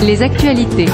Les actualités.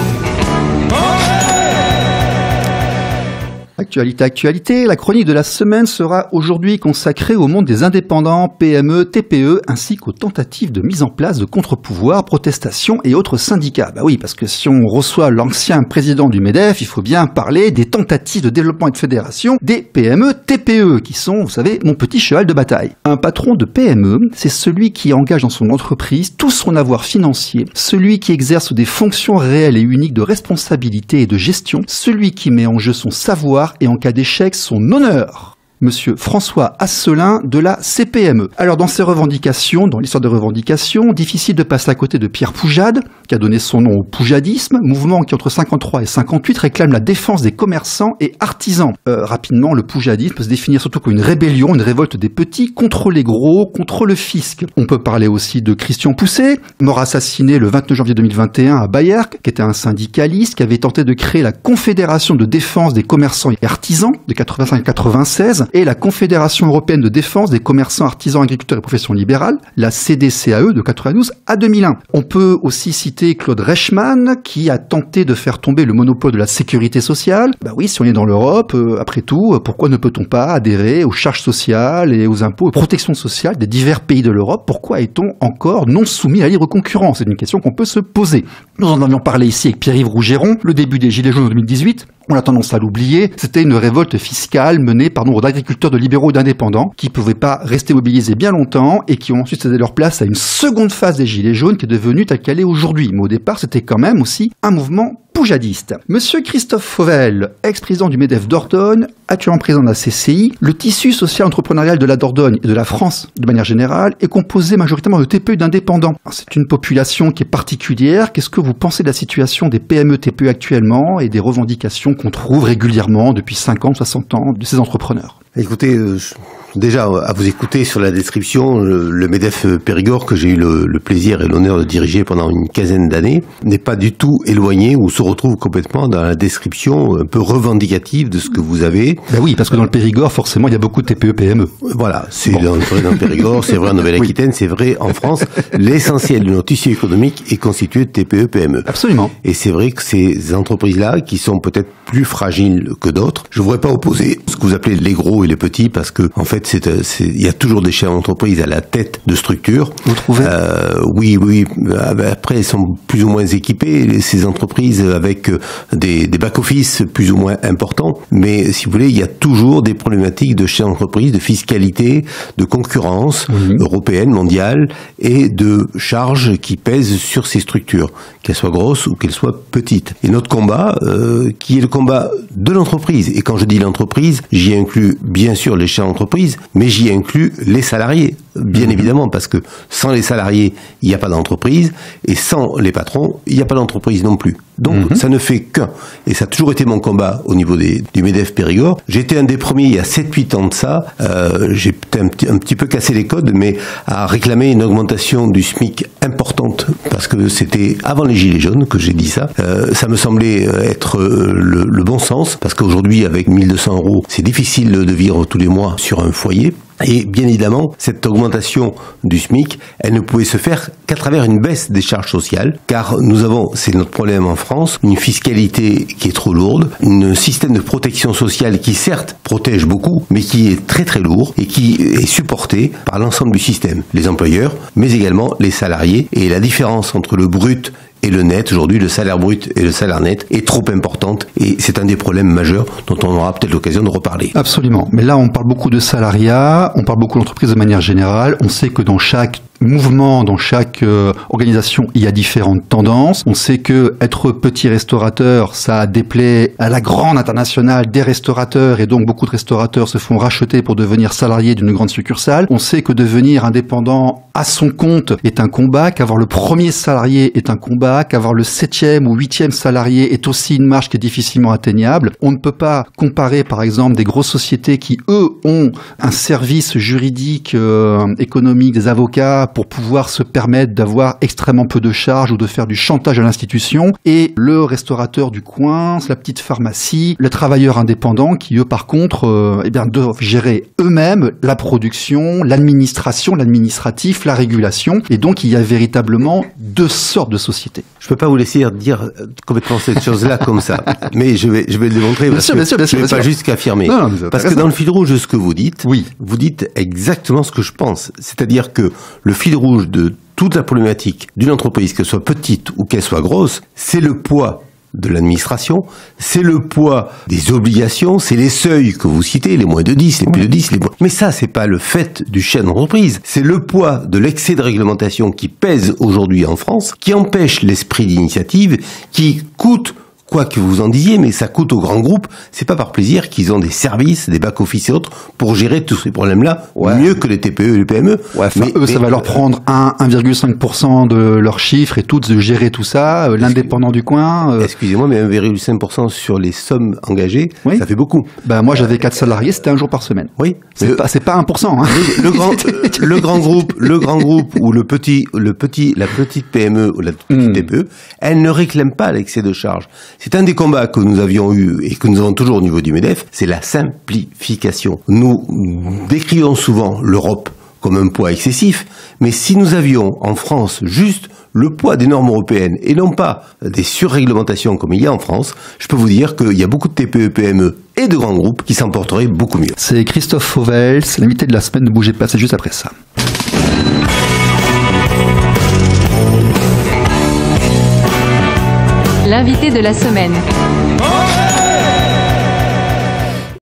Actualité, la chronique de la semaine sera aujourd'hui consacrée au monde des indépendants, PME, TPE, ainsi qu'aux tentatives de mise en place de contre-pouvoirs, protestations et autres syndicats. Bah oui, parce que si on reçoit l'ancien président du MEDEF, il faut bien parler des tentatives de développement et de fédération des PME, TPE, qui sont, vous savez, mon petit cheval de bataille. Un patron de PME, c'est celui qui engage dans son entreprise tout son avoir financier, celui qui exerce des fonctions réelles et uniques de responsabilité et de gestion, celui qui met en jeu son savoir et en cas d'échec, son honneur. Monsieur François Asselin de la CPME. Alors dans ses revendications, dans l'histoire des revendications, difficile de passer à côté de Pierre Poujade, qui a donné son nom au poujadisme, mouvement qui entre 53 et 58 réclame la défense des commerçants et artisans. Rapidement, le poujadisme peut se définir surtout comme une rébellion, une révolte des petits contre les gros, contre le fisc. On peut parler aussi de Christian Pousset, mort assassiné le 29 janvier 2021 à Bayer, qui était un syndicaliste, qui avait tenté de créer la Confédération de défense des commerçants et artisans de 85 à 96, et la Confédération européenne de défense des commerçants, artisans, agriculteurs et professions libérales, la CDCAE de 92 à 2001. On peut aussi citer Claude Reichmann, qui a tenté de faire tomber le monopole de la sécurité sociale. Bah oui, si on est dans l'Europe, après tout, pourquoi ne peut-on pas adhérer aux charges sociales et aux impôts et protections sociales des divers pays de l'Europe? Pourquoi est-on encore non soumis à la libre concurrence? C'est une question qu'on peut se poser. Nous en avions parlé ici avec Pierre-Yves Rougeron, le début des Gilets jaunes en 2018. On a tendance à l'oublier, c'était une révolte fiscale menée par nombre d'agriculteurs, de libéraux et d'indépendants qui ne pouvaient pas rester mobilisés bien longtemps et qui ont ensuite cédé leur place à une seconde phase des Gilets jaunes qui est devenue telle qu'elle est aujourd'hui. Mais au départ, c'était quand même aussi un mouvement poujadiste. Monsieur Christophe Fauvel, ex-président du MEDEF Dordogne, actuellement président de la CCI, le tissu social entrepreneurial de la Dordogne et de la France, de manière générale, est composé majoritairement de TPE et d'indépendants. C'est une population qui est particulière. Qu'est-ce que vous pensez de la situation des PME, TPE actuellement et des revendications qu'on trouve régulièrement depuis 50, 60 ans de ces entrepreneurs? Écoutez, déjà, à vous écouter sur la description, le MEDEF Périgord, que j'ai eu le plaisir et l'honneur de diriger pendant une quinzaine d'années, n'est pas du tout éloigné ou se retrouve complètement dans la description un peu revendicative de ce que vous avez. Ben oui, parce que dans le Périgord, forcément, il y a beaucoup de TPE-PME. Voilà, c'est vrai dans le Périgord, c'est vrai en Nouvelle-Aquitaine, c'est vrai en France. L'essentiel de notre tissu économique est constitué de TPE-PME. Absolument. Et c'est vrai que ces entreprises-là, qui sont peut-être plus fragiles que d'autres, je ne voudrais pas opposer ce que vous appelez les gros et les petits, parce que en fait, il y a toujours des chefs d'entreprise à la tête de structure. Vous trouvez? Oui. Après, elles sont plus ou moins équipées, ces entreprises, avec des back-office plus ou moins importants. Mais si vous voulez, il y a toujours des problématiques de chefs d'entreprise, de fiscalité, de concurrence européenne, mondiale, et de charges qui pèsent sur ces structures, qu'elles soient grosses ou qu'elles soient petites. Et notre combat, qui est le combat de l'entreprise, et quand je dis l'entreprise, j'y inclus bien sûr les chefs d'entreprise, mais j'y inclus les salariés, bien évidemment, parce que sans les salariés, il n'y a pas d'entreprise, et sans les patrons, il n'y a pas d'entreprise non plus. Donc, ça ne fait qu'un. Et ça a toujours été mon combat au niveau du MEDEF Périgord. J'étais un des premiers, il y a 7-8 ans de ça, j'ai peut-être un petit peu cassé les codes, mais à réclamer une augmentation du SMIC importante, parce que c'était avant les Gilets jaunes que j'ai dit ça. Ça me semblait être le bon sens, parce qu'aujourd'hui, avec 1200 €, c'est difficile de vivre tous les mois sur un foyer. Et bien évidemment, cette augmentation du SMIC, elle ne pouvait se faire qu'à travers une baisse des charges sociales, car nous avons, c'est notre problème en France, une fiscalité qui est trop lourde, un système de protection sociale qui certes protège beaucoup, mais qui est très très lourd et qui est supporté par l'ensemble du système, les employeurs, mais également les salariés. Et la différence entre le brut et le net, aujourd'hui, le salaire brut et le salaire net est trop importante et c'est un des problèmes majeurs dont on aura peut-être l'occasion de reparler. Absolument. Mais là, on parle beaucoup de salariat, on parle beaucoup d'entreprise de manière générale. On sait que dans chaque mouvement, dans chaque organisation, il y a différentes tendances. On sait que être petit restaurateur, ça déplaît à la grande internationale des restaurateurs et donc beaucoup de restaurateurs se font racheter pour devenir salariés d'une grande succursale. On sait que devenir indépendant à son compte est un combat, qu'avoir le premier salarié est un combat, qu'avoir le 7e ou 8e salarié est aussi une marche qui est difficilement atteignable. On ne peut pas comparer par exemple des grosses sociétés qui, eux, ont un service juridique, économique, des avocats pour pouvoir se permettre d'avoir extrêmement peu de charges ou de faire du chantage à l'institution, et le restaurateur du coin, la petite pharmacie, le travailleur indépendant qui, eux, par contre, doivent gérer eux-mêmes la production, l'administration, l'administratif, la régulation. Et donc, il y a véritablement deux sortes de sociétés. Je peux pas vous laisser dire complètement cette chose-là comme ça, mais je vais le démontrer. Bien sûr, je vais pas juste qu'affirmer. Non, parce que dans le fil rouge de ce que vous dites, oui, vous dites exactement ce que je pense. C'est-à-dire que le fil rouge de toute la problématique d'une entreprise, qu'elle soit petite ou qu'elle soit grosse, c'est le poids de l'administration, c'est le poids des obligations, c'est les seuils que vous citez, les moins de 10, les plus de 10, mais ça, c'est pas le fait du chef d'entreprise, c'est le poids de l'excès de réglementation qui pèse aujourd'hui en France, qui empêche l'esprit d'initiative, qui coûte, quoi que vous en disiez, mais ça coûte aux grands groupes. C'est pas par plaisir qu'ils ont des services, des back-office et autres pour gérer tous ces problèmes-là, mieux que les TPE et les PME. Ouais, mais ça va leur prendre 1,5% de leur chiffre et tout, de gérer tout ça, l'indépendant du coin. Excusez-moi, mais 1,5% sur les sommes engagées, ça fait beaucoup. Ben, moi, j'avais 4 salariés, c'était un jour par semaine. Oui. C'est pas 1%, hein. Le grand groupe ou la petite PME ou la petite TPE, elle ne réclame pas l'excès de charge. C'est un des combats que nous avions eu et que nous avons toujours au niveau du MEDEF, c'est la simplification. Nous décrivons souvent l'Europe comme un poids excessif, mais si nous avions en France juste le poids des normes européennes et non pas des surréglementations comme il y a en France, je peux vous dire qu'il y a beaucoup de TPE, PME et de grands groupes qui s'en porteraient beaucoup mieux. C'est Christophe Fauvel, c'est l'invité de la semaine, ne bougez pas, c'est juste après ça. L'invité de la semaine.